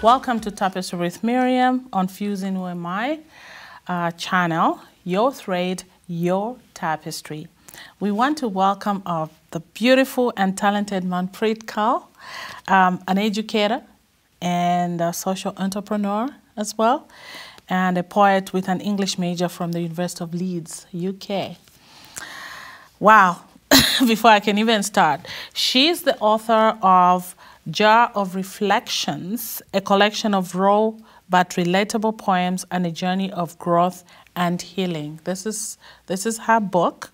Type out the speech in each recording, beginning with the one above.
Welcome to Tapestry with Miriam on Fusing Who Am I channel, your thread, your tapestry. We want to welcome the beautiful and talented Manpreet Kaur, an educator and a social entrepreneur as well, and a poet with an English major from the University of Leeds, UK. Wow, before I can even start, she's the author of Jar of Reflections, a collection of raw but relatable poems and a journey of growth and healing. This is her book.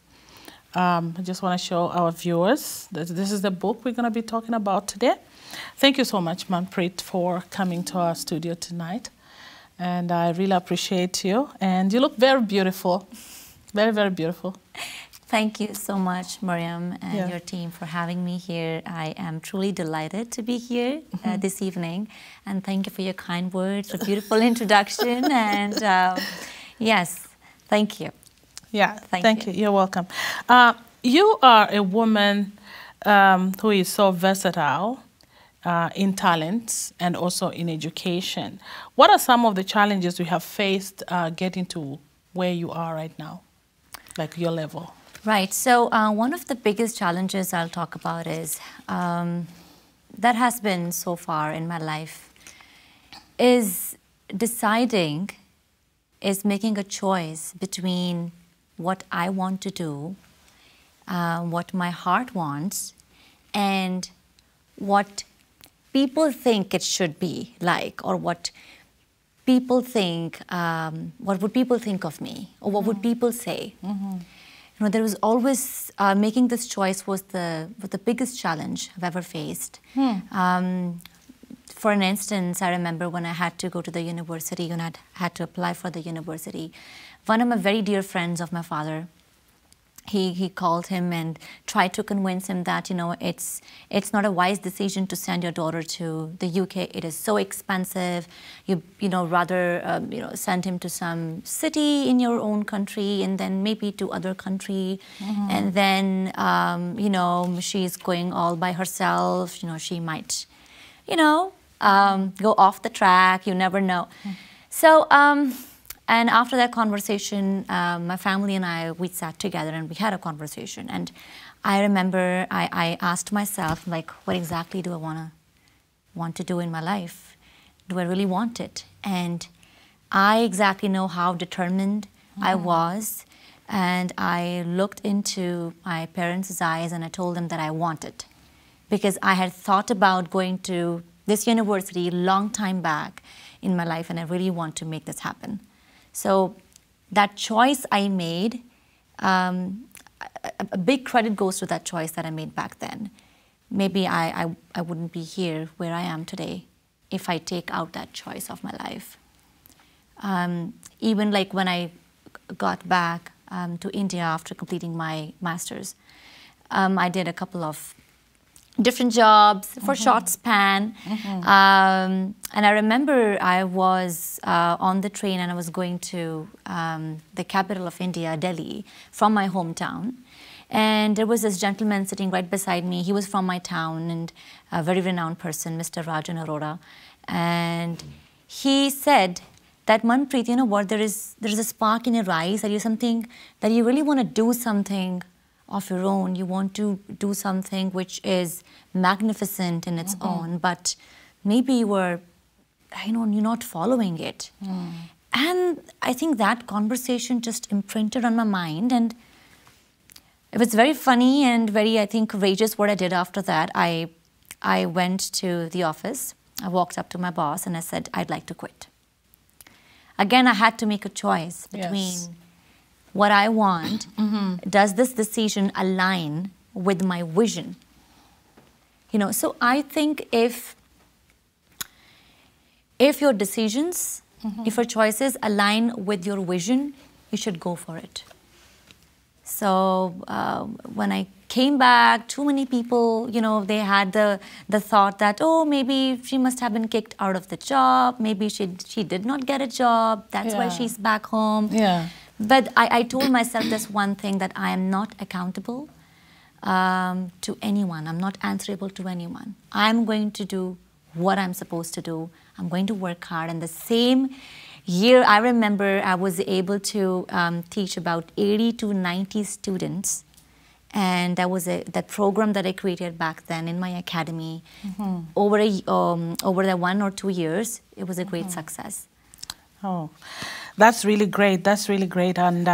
I just want to show our viewers that this is the book we're going to be talking about today. Thank you so much, Manpreet, for coming to our studio tonight. And I really appreciate you. And you look very beautiful. Very, very beautiful. Thank you so much, Miriam, and your team for having me here. I am truly delighted to be here this evening. And thank you for your kind words, a beautiful introduction. And yes, thank you. Yeah, thank you. You're welcome. You are a woman who is so versatile in talents and also in education. What are some of the challenges you have faced getting to where you are right now, like your level? Right. So one of the biggest challenges I'll talk about is that has been so far in my life is making a choice between what I want to do, what my heart wants, and what people think it should be like, or what people think, what would people think of me, or what would people say? You know, there was always, making this choice was the biggest challenge I've ever faced. For an instance, I remember when I had to go to the university and I had to apply for the university. One of my very dear friends of my father, he called him and tried to convince him that, you know, it's not a wise decision to send your daughter to the UK. It is so expensive. You know, rather, send him to some city in your own country and then maybe to other country. And then, you know, she's going all by herself. You know, she might, you know, go off the track. You never know. So, and after that conversation, my family and we sat together and we had a conversation. And I remember I asked myself, like, what exactly do I want to do in my life? Do I really want it? And I exactly know how determined I was. And I looked into my parents' eyes and I told them that I want it. Because I had thought about going to this university a long time back in my life and I really want to make this happen. So that choice I made, a big credit goes to that choice that I made back then. Maybe I wouldn't be here where I am today if I take out that choice of my life. Even like when I got back to India after completing my master's, I did a couple of different jobs for short span. And I remember I was on the train and I was going to the capital of India, Delhi, from my hometown. And there was this gentleman sitting right beside me. He was from my town and a very renowned person, Mr. Rajan Arora. And he said that, Manpreet, you know what, there's a spark in your eyes, that you're something, that you really want to do something of your own. You want to do something which is magnificent in its own, but maybe you're not following it. And I think that conversation just imprinted on my mind, and it was very funny and very, I think, courageous what I did after that. I went to the office, I walked up to my boss and I said, I'd like to quit. Again, I had to make a choice between what I want. Does this decision align with my vision? You know, so I think if your decisions, if your choices align with your vision, you should go for it. So when I came back, too many people, you know, they had the thought that, oh, maybe she must have been kicked out of the job. Maybe she did not get a job. That's why she's back home. But I told myself this one thing, that I am not accountable to anyone. I'm not answerable to anyone. I'm going to do what I'm supposed to do. I'm going to work hard. And the same year, I remember I was able to teach about 80 to 90 students. And that was that program that I created back then in my academy. Over the 1 or 2 years, it was a great success. Oh, that's really great. That's really great. And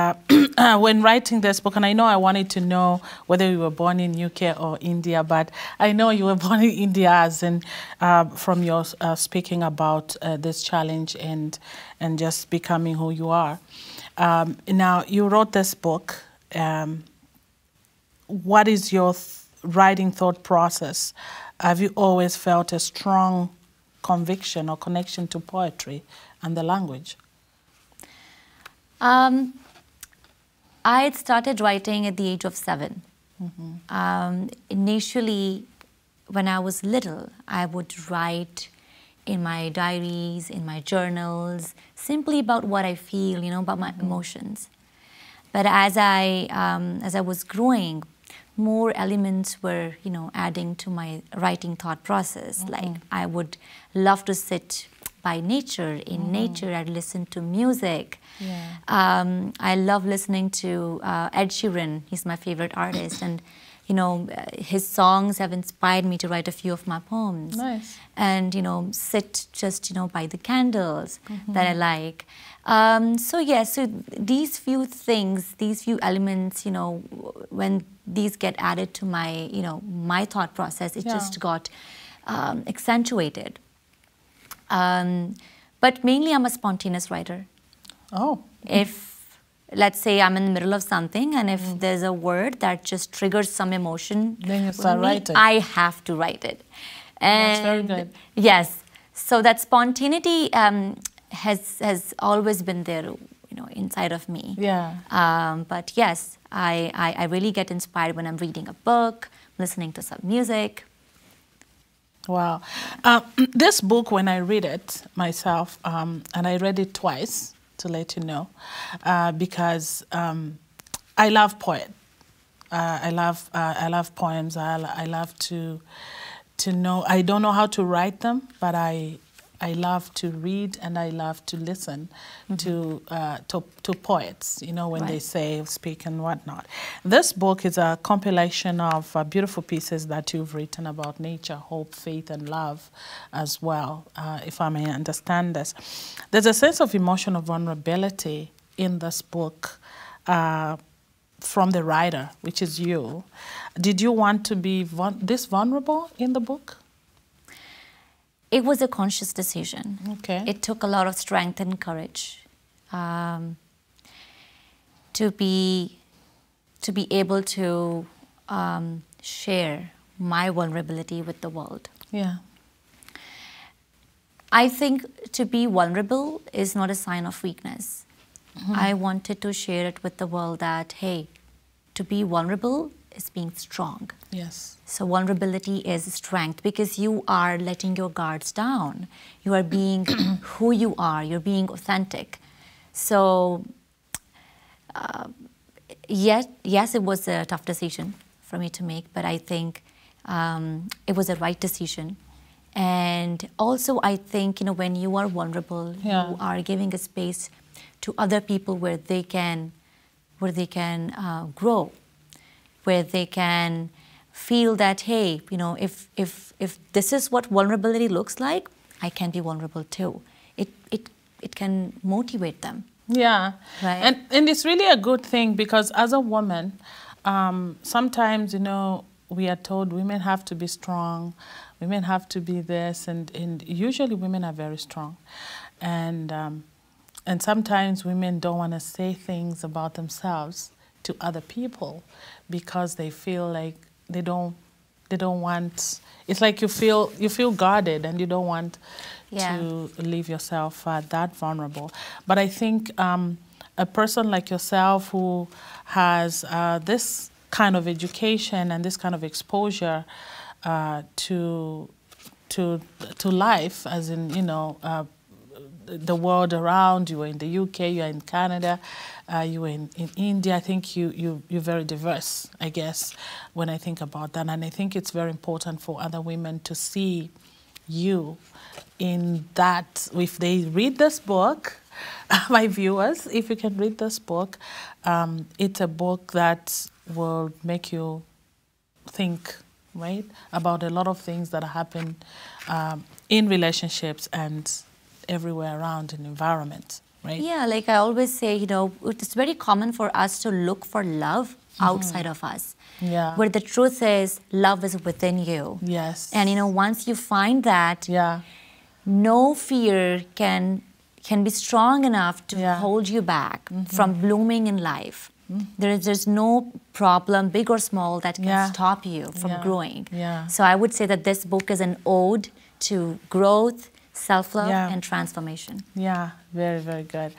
when writing this book, and I know I wanted to know whether you were born in UK or India, but I know you were born in India, as in from your speaking about this challenge and just becoming who you are. Now, you wrote this book. What is your writing thought process? Have you always felt a strong conviction or connection to poetry and the language? I had started writing at the age of 7. Initially, when I was little, I would write in my diaries, in my journals, simply about what I feel, you know, about my emotions. But as I was growing, more elements were, you know, adding to my writing thought process. Like I would love to sit by nature. In nature, I'd listen to music. I love listening to Ed Sheeran. He's my favorite artist, and you know, his songs have inspired me to write a few of my poems. Nice. And you know, sit just, you know, by the candles that I like. So yeah, so these few things, these few elements, you know, when these get added to my, you know, my thought process, it just got accentuated. But mainly I'm a spontaneous writer. Oh. If, let's say I'm in the middle of something and if there's a word that just triggers some emotion, then you start writing. I have to write it. And that's very good. Yes. So that spontaneity has always been there, you know, inside of me. Yeah. But yes, I really get inspired when I'm reading a book, listening to some music. Wow. This book, when I read it myself, and I read it twice, to let you know, because I love poet. I love poems. I love to know. I don't know how to write them, but I love to read and I love to listen to poets, you know, when they say, speak and whatnot. This book is a compilation of beautiful pieces that you've written about nature, hope, faith, and love as well, if I may understand this. There's a sense of emotional vulnerability in this book from the writer, which is you. Did you want to be this vulnerable in the book? It was a conscious decision. Okay. It took a lot of strength and courage to be able to share my vulnerability with the world. Yeah. I think to be vulnerable is not a sign of weakness. I wanted to share it with the world that, hey, to be vulnerable is being strong. Yes. So vulnerability is strength because you are letting your guards down. You are being who you are. You're being authentic. So yes, it was a tough decision for me to make, but I think it was a right decision. And also, I think, you know, when you are vulnerable, you are giving a space to other people where they can grow, where they can feel that, hey, you know, if this is what vulnerability looks like, I can be vulnerable too. It can motivate them. Yeah, right. And it's really a good thing because as a woman, sometimes, you know, we are told women have to be strong, women have to be this, and usually women are very strong, and sometimes women don't want to say things about themselves to other people because they feel like they don't want. It's like you feel guarded and you don't want to leave yourself that vulnerable. But I think a person like yourself who has this kind of education and this kind of exposure to life, as in, you know, the world around. You were in the UK, you are in Canada, you were in India. I think you're very diverse, I guess, when I think about that. And I think it's very important for other women to see you in that, if they read this book, my viewers, if you can read this book, it's a book that will make you think, right, about a lot of things that happen in relationships and everywhere around in environment, right? Yeah, like I always say, you know, it's very common for us to look for love outside of us. Yeah. Where the truth is, love is within you. Yes. And, you know, once you find that, Yeah. no fear can be strong enough to hold you back from blooming in life. There's no problem, big or small, that can stop you from growing. Yeah. So I would say that this book is an ode to growth, self-love, and transformation. Yeah, very, very good.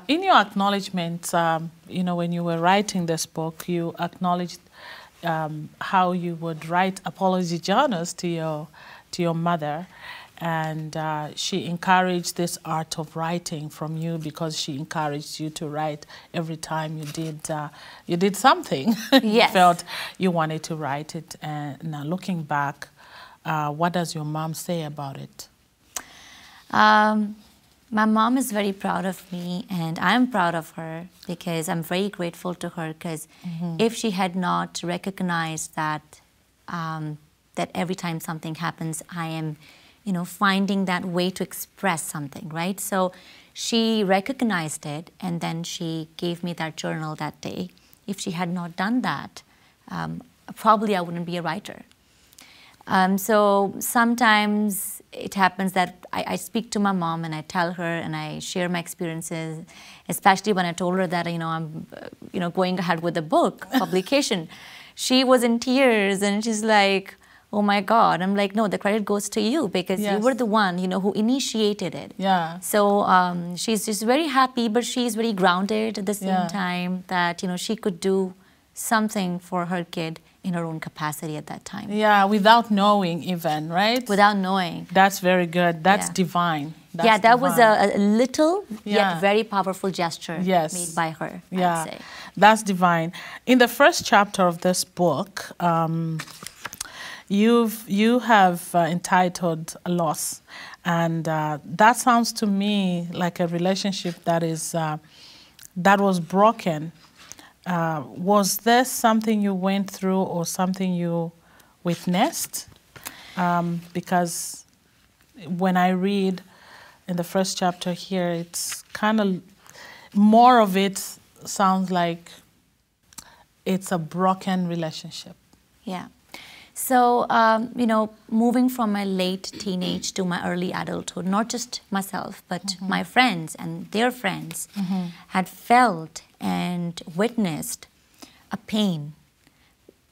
In your acknowledgments, you know, when you were writing this book, you acknowledged how you would write apology journals to your mother, and she encouraged this art of writing from you because she encouraged you to write every time you did something. Yes. You felt you wanted to write it. And now looking back, what does your mom say about it? My mom is very proud of me, and I'm proud of her because I'm very grateful to her, because if she had not recognized that that every time something happens, I am, you know, finding that way to express something, right? So she recognized it, and then she gave me that journal that day. If she had not done that, probably I wouldn't be a writer. So sometimes it happens that I speak to my mom and I tell her and I share my experiences, especially when I told her that, you know, I'm, you know, going ahead with the book publication. She was in tears and she's like, oh my God. I'm like, no, the credit goes to you because you were the one, you know, who initiated it. Yeah. So she's just very happy, but she's very grounded at the same time that, you know, she could do something for her kid in her own capacity at that time. Yeah, without knowing even, right? Without knowing. That's very good. That's divine. That's yeah, that divine. was a little yet very powerful gesture made by her, I'd say. That's divine. In the first chapter of this book, you have entitled Loss. And that sounds to me like a relationship that is that was broken. Was this something you went through or something you witnessed? Because when I read in the first chapter here, it's kind of more of it sounds like it's a broken relationship. Yeah. So, you know, moving from my late teenage to my early adulthood, not just myself, but my friends and their friends had felt and witnessed a pain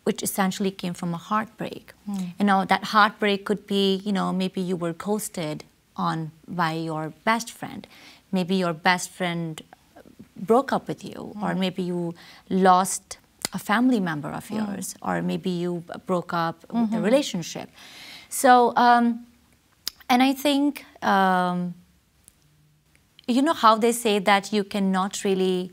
which essentially came from a heartbreak. You know, that heartbreak could be, you know, maybe you were ghosted on by your best friend. Maybe your best friend broke up with you, or maybe you lost a family member of yours, or maybe you broke up with a relationship. So, and I think, you know how they say that you cannot really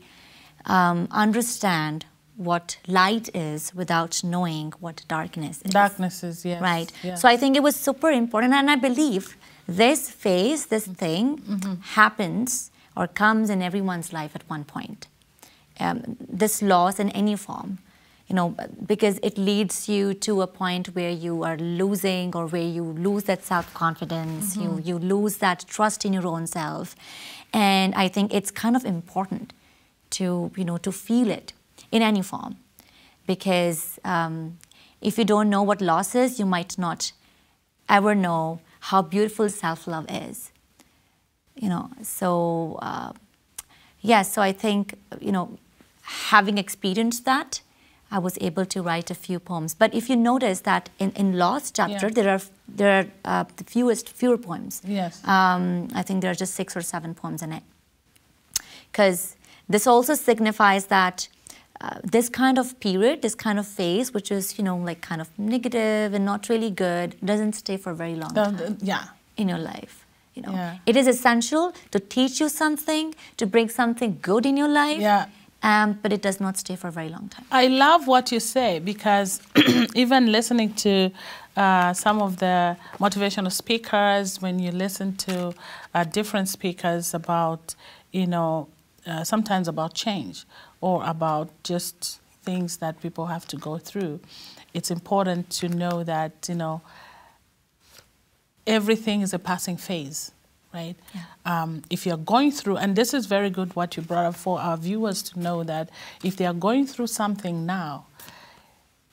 understand what light is without knowing what darkness is. Darkness is, yes. Right. Yes. So I think it was super important, and I believe this phase, this thing happens or comes in everyone's life at one point. This loss in any form, you know, because it leads you to a point where you are losing, or where you lose that self-confidence, you lose that trust in your own self. And I think it's kind of important to, you know, to feel it in any form, because if you don't know what loss is, you might not ever know how beautiful self-love is, you know. So yes, so I think, you know, having experienced that, I was able to write a few poems. But if you notice that in Lost chapter, there are the fewer poems. Yes. I think there are just 6 or 7 poems in it. Because this also signifies that this kind of period, this kind of phase, which is, you know, like kind of negative and not really good, doesn't stay for a very long time in your life. You know, it is essential to teach you something, to bring something good in your life, but it does not stay for a very long time. I love what you say, because even listening to some of the motivational speakers, when you listen to different speakers about, sometimes about change or about just things that people have to go through, it's important to know that, everything is a passing phase, right? Yeah. If you're going through, and this is very good what you brought up for our viewers to know that if they are going through something now,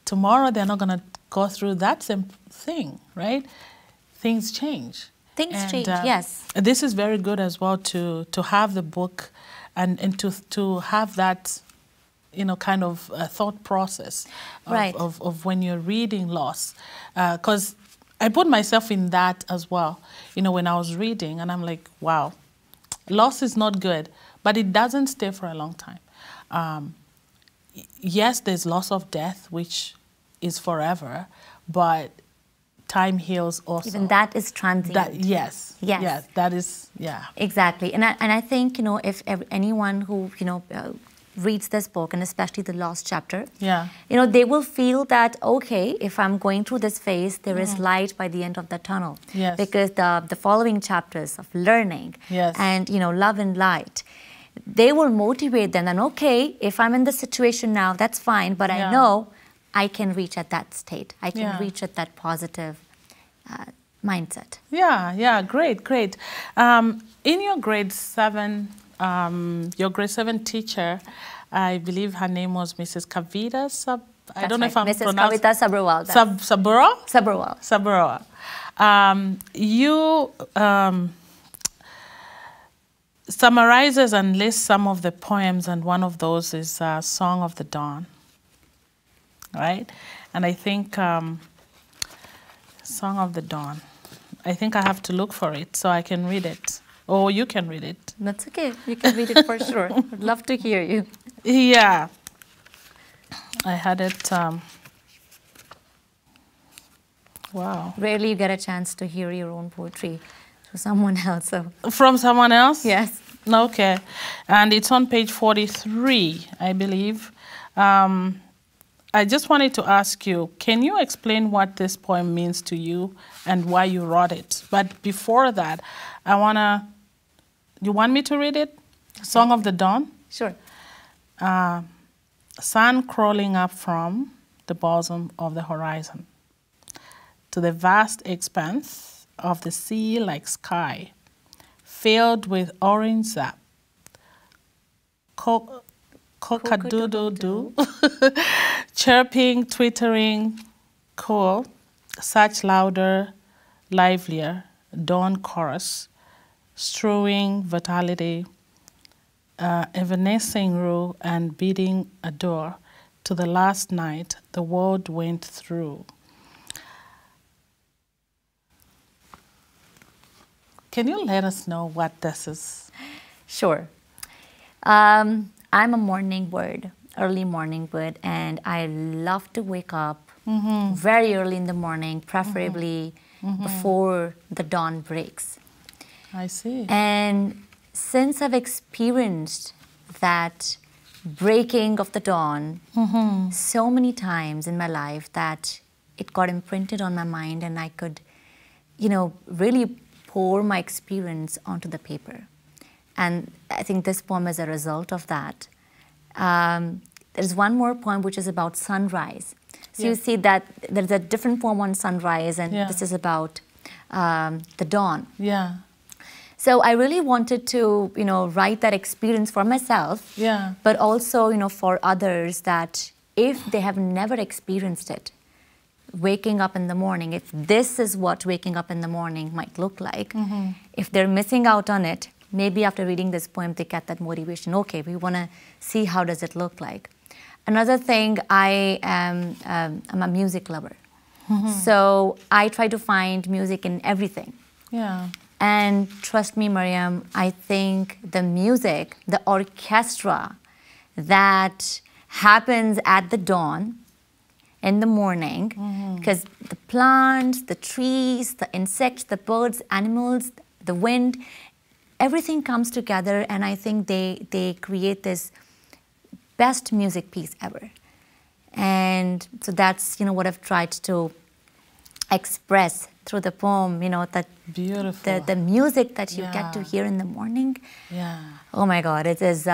tomorrow they're not going to go through that same thing, right? Things change. Things change, yes. This is very good as well to have the book and to have that, kind of thought process of, right. of when you're reading loss. Because I put myself in that as well, when I was reading, and I'm like, wow, loss is not good, but it doesn't stay for a long time. Yes, there's loss of death, which is forever, but time heals also. Even that is transient. Yes. That is, yeah. Exactly. And I think, if anyone who, reads this book, and especially the last chapter, they will feel that, okay, if I'm going through this phase, there is light by the end of the tunnel. Yes. Because the following chapters of learning and, love and light, they will motivate them. And okay, if I'm in this situation now, that's fine, but I know I can reach at that state. I can reach at that positive mindset. Yeah, great. In your grade 7, your grade 7 teacher, I believe her name was Mrs. Kavita I don't know if I'm pronouncing... Mrs. Kavita Sabharwal. Sabharwal. You summarizes and lists some of the poems, and one of those is Song of the Dawn, right? And I think Song of the Dawn, I think I have to look for it so I can read it. Or you can read it. That's okay. You can read it for sure. I'd love to hear you. Yeah. I had it. Wow. Rarely you get a chance to hear your own poetry from someone else. So. From someone else? Yes. Okay. And it's on page 43, I believe. I just wanted to ask you, can you explain what this poem means to you and why you wrote it? But before that, you want me to read it? Okay. Song of the Dawn? Sure. Sun crawling up from the bosom of the horizon to the vast expanse of the sea-like sky, filled with orange zap. Cock-a-doodle-doo, chirping, twittering, cool, such louder, livelier, dawn chorus, strewing vitality, evanescing rule and bidding adore to the last night the world went through. Can you let us know what this is? Sure. I'm a morning bird, early morning bird, and I love to wake up very early in the morning, preferably before the dawn breaks. I see. And since I've experienced that breaking of the dawn so many times in my life that it got imprinted on my mind, and I could, really pour my experience onto the paper. And I think this poem is a result of that. There's one more poem which is about sunrise. So you see that there's a different poem on sunrise, and this is about the dawn. Yeah. So I really wanted to, write that experience for myself, but also, for others, that if they have never experienced it, waking up in the morning, if this is what waking up in the morning might look like, if they're missing out on it, maybe after reading this poem, they get that motivation. Okay, we want to see how does it look like. Another thing, I'm a music lover. So I try to find music in everything. Yeah. And trust me, Miriam, I think the music, the orchestra that happens at the dawn, in the morning, because the plants, the trees, the insects, the birds, animals, the wind, everything comes together, and I think they create this best music piece ever. And so that's what I've tried to express through the poem, you know, that Beautiful. the music that you get to hear in the morning. Yeah. Oh my God, it is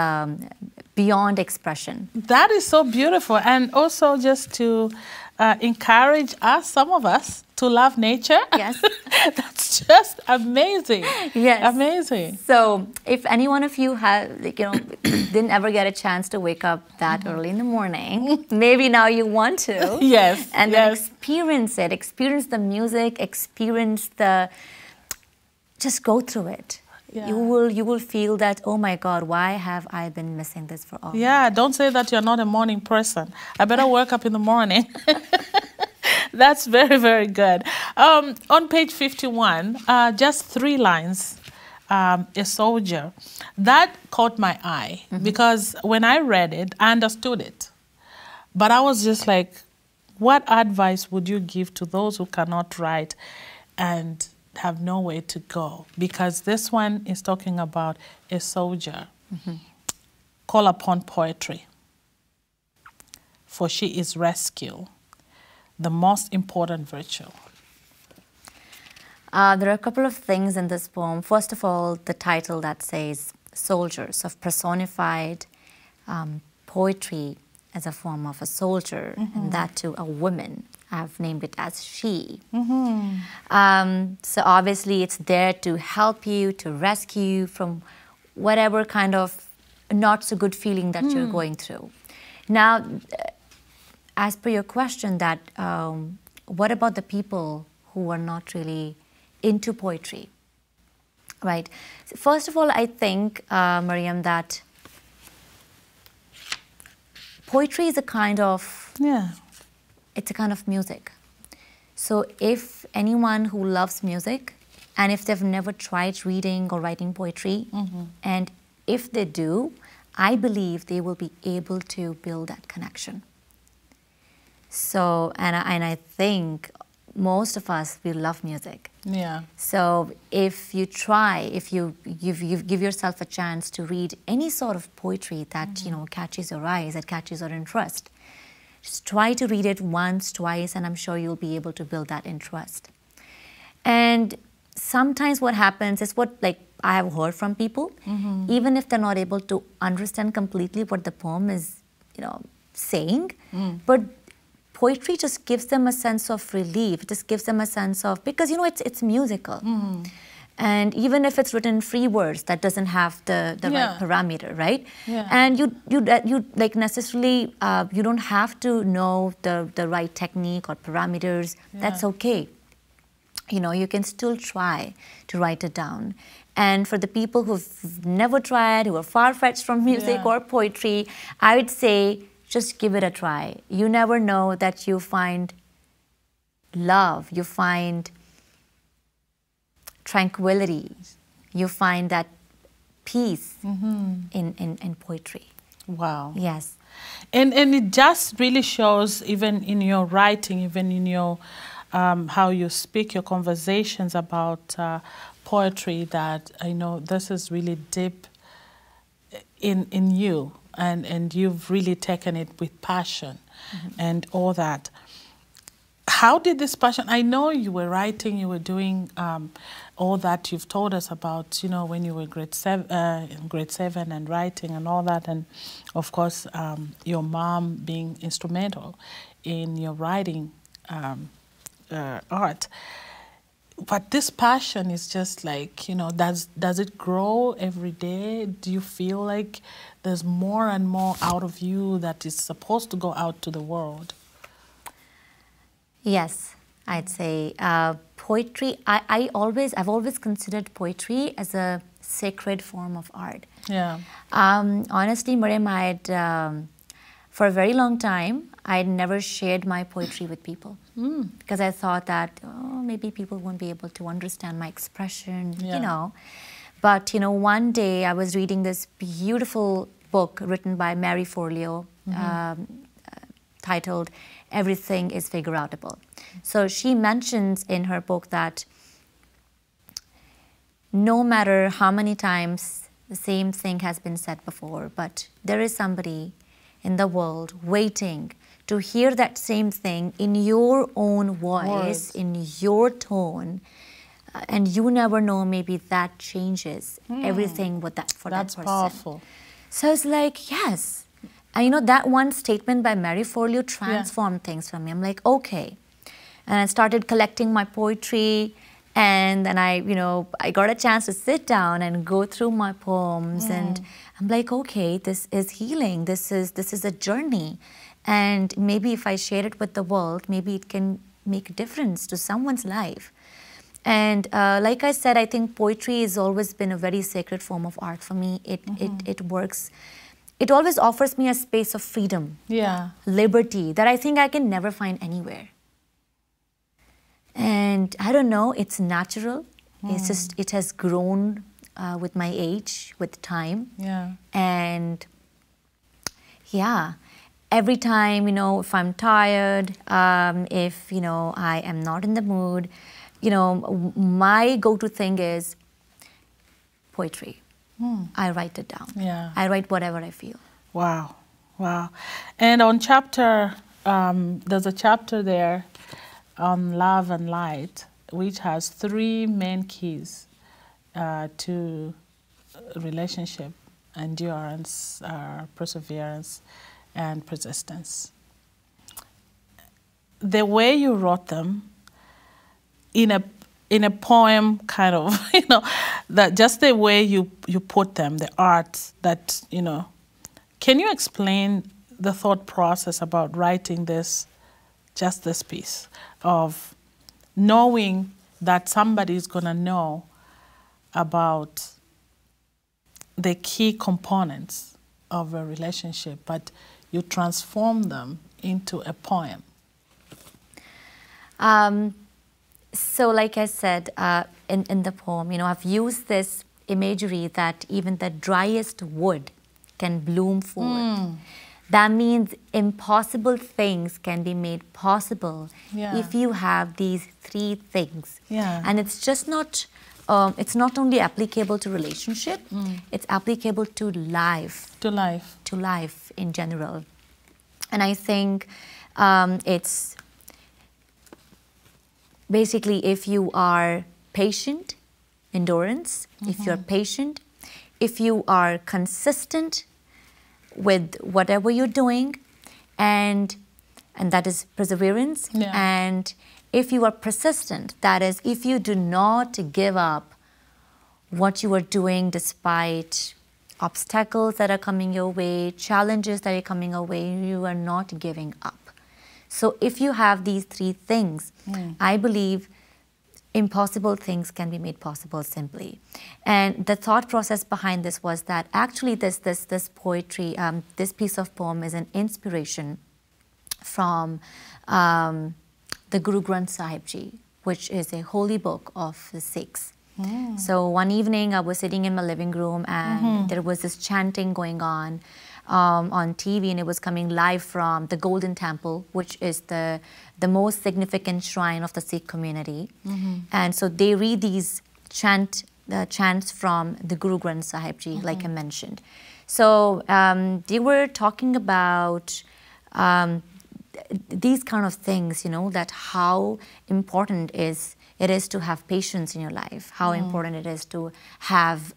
beyond expression. That is so beautiful. And also just to encourage us, some of us, to love nature. Yes. That's just amazing. Yes. Amazing. So if any one of you have, like, you know, didn't ever get a chance to wake up that early in the morning, maybe now you want to. Yes. And then experience it, experience the music, experience the, just go through it. Yeah. You will feel that, oh my God, why have I been missing this for all? Yeah, don't say that you're not a morning person. I better wake up in the morning. That's very, very good. On page 51, just 3 lines, a soldier. That caught my eye because when I read it, I understood it. But I was just like, what advice would you give to those who cannot write and have nowhere to go? Because this one is talking about a soldier. Call upon poetry, for she is rescue, the most important virtue. There are a couple of things in this poem. First of all, the title that says soldiers, of personified poetry as a form of a soldier, and that to a woman. I've named it as she. So obviously it's there to help you, to rescue you from whatever kind of not so good feeling that you're going through. Now, as per your question, that what about the people who are not really into poetry, right? So first of all, I think, Miriam, that poetry is a kind of, it's a kind of music. So if anyone who loves music, and if they've never tried reading or writing poetry, and if they do, I believe they will be able to build that connection. So, and I think most of us, we love music. Yeah. So if you try, if you give yourself a chance to read any sort of poetry that, you know, catches your eyes, that catches your interest, just try to read it once, twice, and I'm sure you'll be able to build that interest. And sometimes what happens is what, like, I have heard from people, even if they're not able to understand completely what the poem is, you know, saying, but poetry just gives them a sense of relief. It just gives them a sense of, because, you know, it's musical. And even if it's written in free words, that doesn't have the right parameter, right? And you like necessarily, you don't have to know the right technique or parameters. That's okay. You know, you can still try to write it down. And for the people who've never tried, who are far-fetched from music or poetry, I would say just give it a try. You never know that you find love, you find tranquility, you find that peace in poetry. Wow. Yes. And it just really shows, even in your writing, even in your how you speak, your conversations about poetry, that I know this is really deep in you, and you've really taken it with passion and all that. How did this passion, I know you were writing, you were doing all that you've told us about, you know, when you were in grade 7 and writing and all that, and of course your mom being instrumental in your writing art. But this passion is just like, you know, does it grow every day? Do you feel like there's more and more out of you that is supposed to go out to the world? Yes, I'd say poetry, I've always considered poetry as a sacred form of art. Yeah. Honestly, Miriam, for a very long time, I'd never shared my poetry with people because I thought that, oh, maybe people won't be able to understand my expression, you know. But, you know, one day I was reading this beautiful book written by Mary Forleo, titled Everything is Figure-Outable. So she mentions in her book that no matter how many times the same thing has been said before, but there is somebody in the world waiting to hear that same thing in your own voice, in your tone, and you never know, maybe that changes everything with that for that person. That's powerful. So it's like, yes. And you know, that one statement by Mary Forleo transformed things for me. I'm like, okay. And I started collecting my poetry, and then I got a chance to sit down and go through my poems, and I'm like, okay, this is healing. This is a journey. And maybe if I share it with the world, maybe it can make a difference to someone's life. And like I said, I think poetry has always been a very sacred form of art for me. It works. It always offers me a space of freedom, liberty, that I think I can never find anywhere. And I don't know, it's natural. It's just, it has grown with my age, with time. And yeah, every time, if I'm tired, if, I am not in the mood, my go-to thing is poetry. I write it down. I write whatever I feel. Wow, wow. And on chapter, there's a chapter there on love and light, which has 3 main keys to relationship: endurance, perseverance, and persistence. The way you wrote them in a poem, kind of, that just the way you put them, the art that, can you explain the thought process about writing this piece of knowing that somebody's going to know about the key components of a relationship, but you transform them into a poem? So like I said, in the poem, I've used this imagery that even the driest wood can bloom forth. That means impossible things can be made possible if you have these 3 things. And it's just not, it's not only applicable to relationship, it's applicable to life. To life in general. And I think it's basically, if you are patient, endurance, if you're patient, if you are consistent with whatever you're doing, and that is perseverance, and if you are persistent, that is, if you do not give up what you are doing despite obstacles that are coming your way, challenges that are coming your way, you are not giving up. So if you have these 3 things, I believe impossible things can be made possible simply. And the thought process behind this was that actually this poetry, this piece of poem is an inspiration from the Guru Granth Sahib Ji, which is a holy book of the Sikhs. So one evening I was sitting in my living room, and there was this chanting going on TV, and it was coming live from the Golden Temple, which is the most significant shrine of the Sikh community. And so they read these chants from the Guru Granth Sahib Ji, like I mentioned. So they were talking about these kind of things, that how important it is to have patience in your life, how important it is to have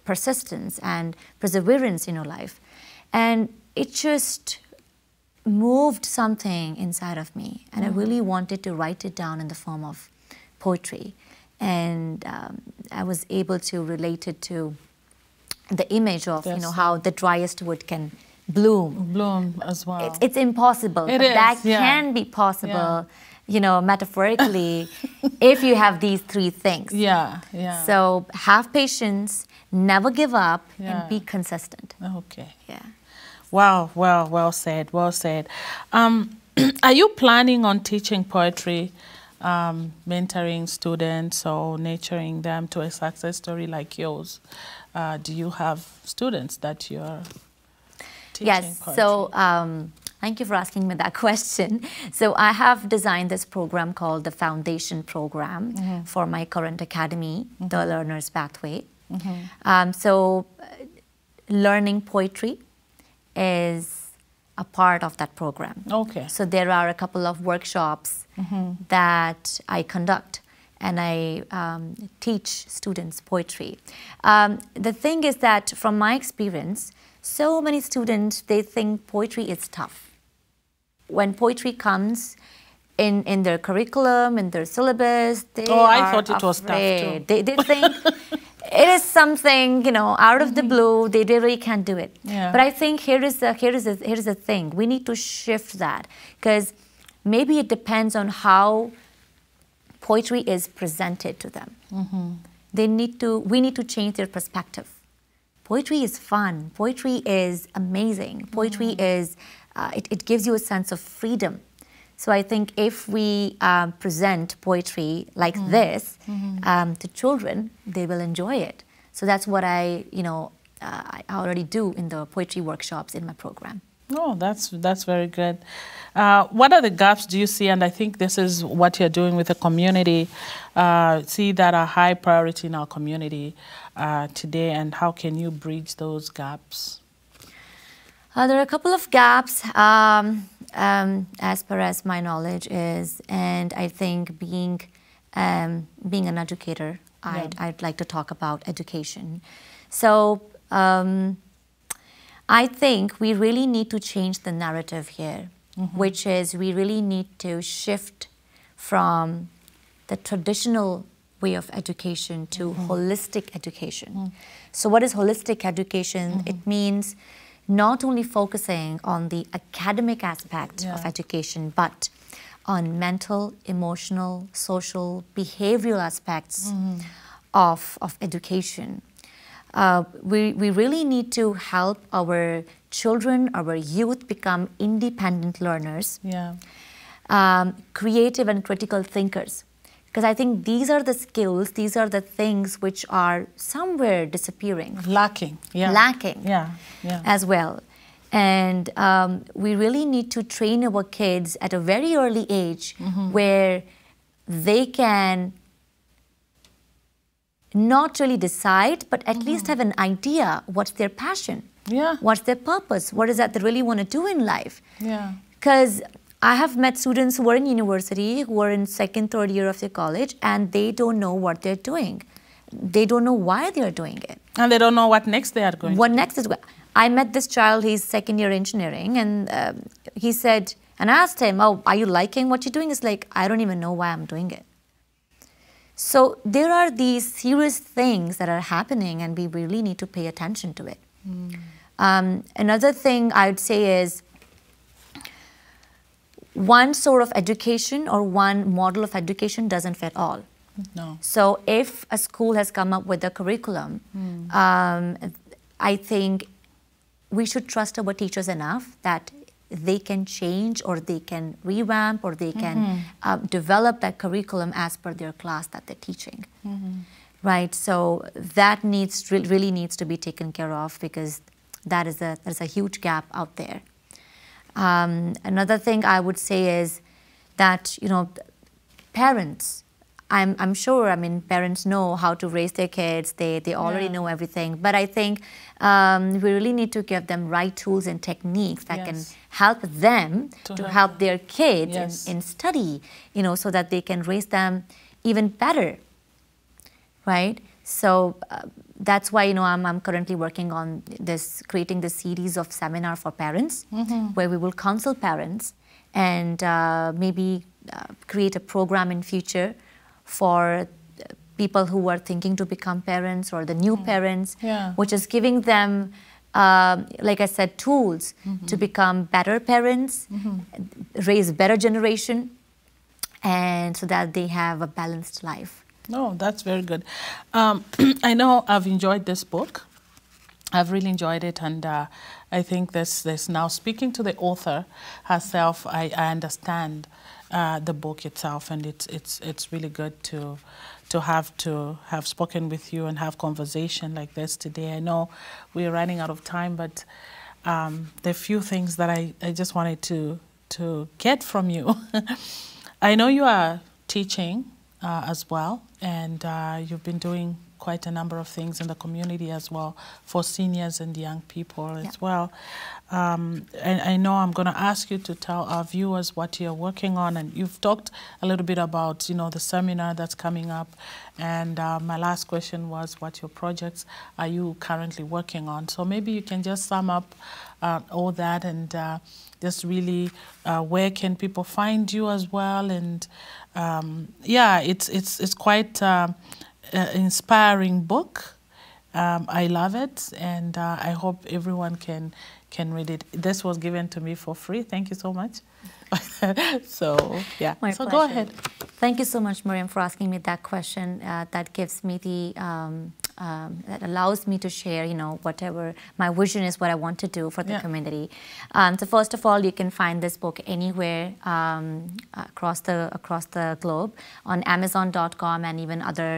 persistence and perseverance in your life. And it just moved something inside of me, and I really wanted to write it down in the form of poetry. And I was able to relate it to the image of, how the driest wood can bloom as well. It's impossible, but that can be possible, metaphorically, if you have these 3 things. So have patience, never give up, and be consistent. Okay. Wow, well said, well said. Are you planning on teaching poetry, mentoring students, or nurturing them to a success story like yours? Do you have students that you're teaching poetry? So thank you for asking me that question. So I have designed this program called the Foundation Program for my current academy, the Learner's Pathway. So learning poetry is a part of that program. Okay. So there are a couple of workshops that I conduct, and I teach students poetry. The thing is that from my experience, so many students, they think poetry is tough. When poetry comes in their curriculum, in their syllabus, they I thought it was tough too. They think it is something, you know, out of the blue. They really can't do it. Yeah. But I think here is the thing. We need to shift that, because maybe it depends on how poetry is presented to them. We need to change their perspective. Poetry is fun. Poetry is amazing. Poetry is it gives you a sense of freedom. So I think if we present poetry like this to children, they will enjoy it. So that's what I already do in the poetry workshops in my program. Oh, that's very good. What are the gaps do you see? And I think this is what you're doing with the community. See that are high priority in our community today, and how can you bridge those gaps? There are a couple of gaps, as per as my knowledge is, and I think being an educator, I'd like to talk about education. So I think we really need to change the narrative here, which is we really need to shift from the traditional way of education to holistic education. So what is holistic education? It means not only focusing on the academic aspect of education, but on mental, emotional, social, behavioral aspects of education. We really need to help our children, our youth become independent learners, creative and critical thinkers. Because I think these are the skills, these are the things which are somewhere disappearing. Lacking. As well. And we really need to train our kids at a very early age where they can not really decide, but at least have an idea what's their passion, what's their purpose, what is that they really want to do in life. Because I have met students who are in university, who are in second, third year of their college, and they don't know what they're doing. They don't know why they're doing it. And they don't know what next they are going to do. What next is... I met this child, he's second year engineering, and he said, and I asked him, oh, are you liking what you're doing? It's like, I don't even know why I'm doing it. So there are these serious things that are happening, and we really need to pay attention to it. Another thing I would say is, one sort of education or one model of education doesn't fit all. No. So if a school has come up with a curriculum, I think we should trust our teachers enough that they can change or they can revamp or they can develop that curriculum as per their class that they're teaching. Right? So that really needs to be taken care of, because there's a huge gap out there. Another thing I would say is that, parents, I'm sure, parents know how to raise their kids. They already know everything. But I think we really need to give them right tools and techniques that can help them to help their kids in study, so that they can raise them even better, right? So that's why, I'm currently working on creating this series of seminar for parents, where we will counsel parents and maybe create a program in future for people who are thinking to become parents or the new parents, which is giving them, like I said, tools to become better parents, raise better generation, and so that they have a balanced life. No, that's very good. I know I've enjoyed this book. I've really enjoyed it, and I think there's now, speaking to the author herself, I understand the book itself, and it's really good to have spoken with you and have conversation like this today. I know we're running out of time, but there are a few things that I just wanted to get from you. I know you are teaching as well, and you've been doing quite quite a number of things in the community as well for seniors and young people as well. And I know I'm going to ask you to tell our viewers what you're working on, and you've talked a little bit about, you know, the seminar that's coming up, and my last question was what your projects are you currently working on. So maybe you can just sum up all that and just really where can people find you as well, and yeah, it's quite inspiring book. I love it, and I hope everyone can read it. This was given to me for free. Thank you so much. So yeah, My so pleasure. go ahead. Thank you so much, Miriam, for asking me that question. That gives me the that allows me to share, you know, whatever my vision is, what I want to do for the community. So first of all, you can find this book anywhere across the globe on Amazon.com and even other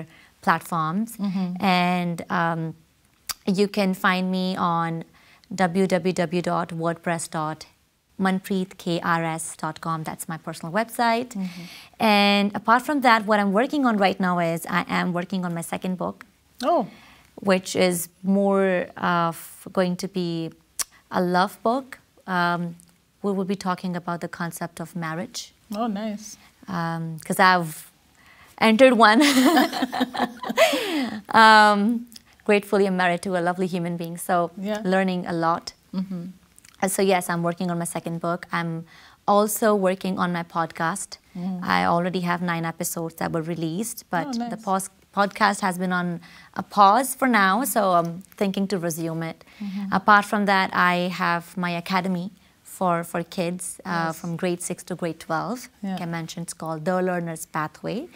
platforms. And you can find me on www.wordpress.manpreetkrs.com. That's my personal website. And apart from that, what I'm working on right now is I am working on my second book, which is more of going to be a love book. We will be talking about the concept of marriage. Oh, nice. Because I've entered one. Gratefully, I'm married to a lovely human being, so learning a lot. So yes, I'm working on my second book. I'm also working on my podcast. I already have 9 episodes that were released, but the podcast has been on a pause for now, so I'm thinking to resume it. Apart from that, I have my academy for kids from grade 6 to grade 12. Like I mentioned, it's called The Learner's Pathway.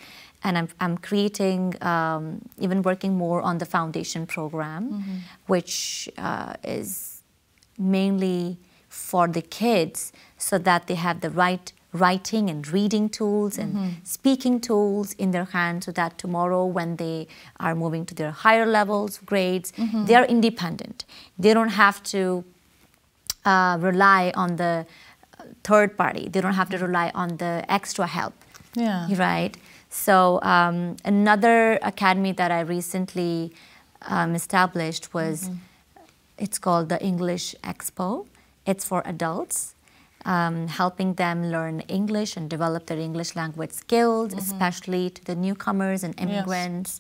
And I'm creating, even working more on the foundation program, which is mainly for the kids so that they have the right writing and reading tools and speaking tools in their hands, so that tomorrow when they are moving to their higher levels, grades, they are independent. They don't have to rely on the third party. They don't have to rely on the extra help, right? So another academy that I recently established was, it's called the English Expo. It's for adults, helping them learn English and develop their English language skills, especially to the newcomers and immigrants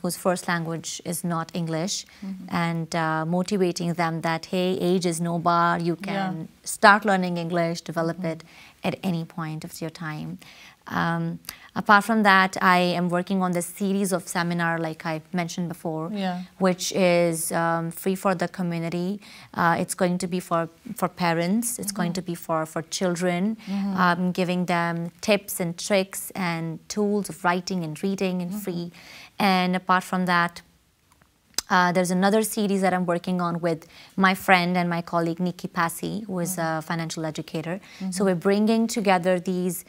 whose first language is not English, and motivating them that, hey, age is no bar, you can start learning English, develop it at any point of your time. Apart from that, I am working on this series of seminar, like I mentioned before, which is free for the community. It's going to be for parents. It's going to be for children, giving them tips and tricks and tools of writing and reading and free. And apart from that, there's another series that I'm working on with my friend and my colleague Nikki Passy, who is a financial educator. So we're bringing together these,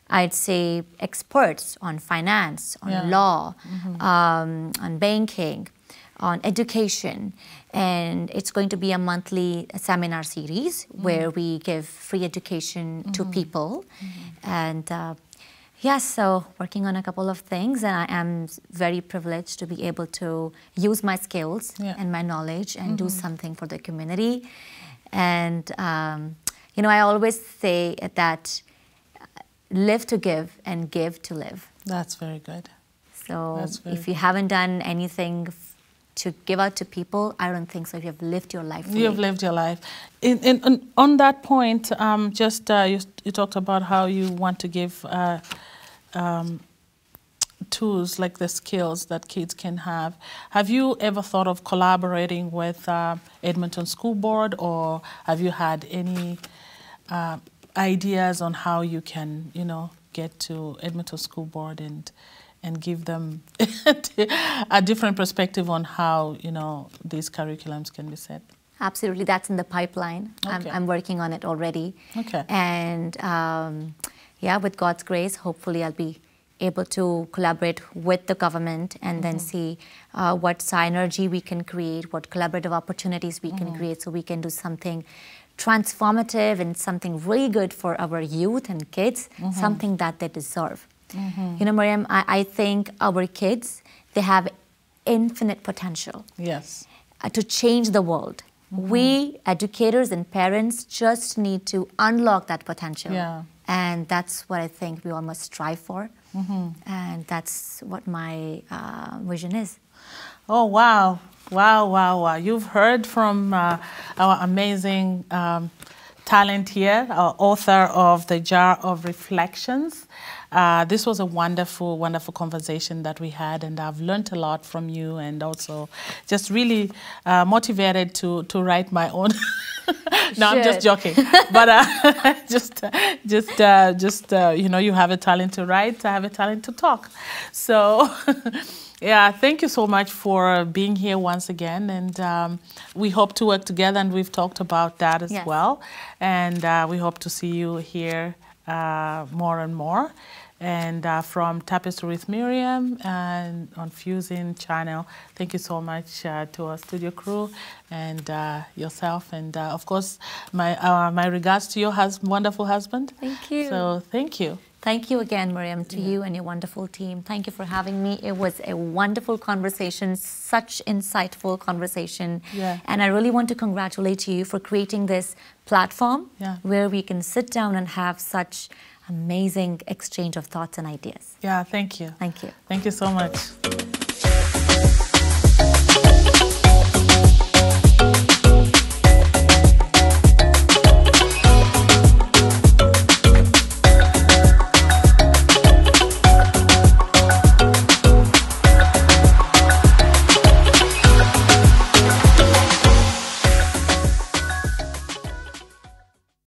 I'd say, experts on finance, on law, on banking, on education. And it's going to be a monthly seminar series where we give free education to people. And yes, so working on a couple of things, and I am very privileged to be able to use my skills and my knowledge and do something for the community. And, you know, I always say that live to give and give to live. That's very good. So if you haven't done anything to give out to people, I don't think so. If you have lived your life. You've lived your life. On that point, you talked about how you want to give tools like the skills that kids can have. Have you ever thought of collaborating with Edmonton School Board, or have you had any ideas on how you can, you know, get to Edmonton School Board and give them a different perspective on how, you know, these curriculums can be set? Absolutely, that's in the pipeline. Okay. I'm working on it already. Okay. And yeah, with God's grace, hopefully I'll be able to collaborate with the government and then see what synergy we can create, what collaborative opportunities we can create, so we can do something transformative and something really good for our youth and kids, something that they deserve. You know, Miriam, I think our kids, they have infinite potential. Yes. To change the world. We, educators and parents, just need to unlock that potential. Yeah. And that's what I think we all must strive for. And that's what my vision is. Oh, wow. Wow, wow, wow. You've heard from our amazing talent here, our author of The Jar of Reflections. This was a wonderful, wonderful conversation that we had, and I've learned a lot from you, and also just really motivated to write my own. No, I'm just joking. But you know, you have a talent to write, I have a talent to talk. So. Yeah, thank you so much for being here once again, and we hope to work together, and we've talked about that as well, and we hope to see you here more and more. And from Tapestry with Miriam and on Fusing channel, thank you so much to our studio crew and yourself, and of course my regards to your wonderful husband. Thank you. So thank you. Thank you again, Miriam, to you and your wonderful team. Thank you for having me. It was a wonderful conversation, such insightful conversation. Yeah. And I really want to congratulate you for creating this platform where we can sit down and have such amazing exchange of thoughts and ideas. Yeah, thank you. Thank you. Thank you so much.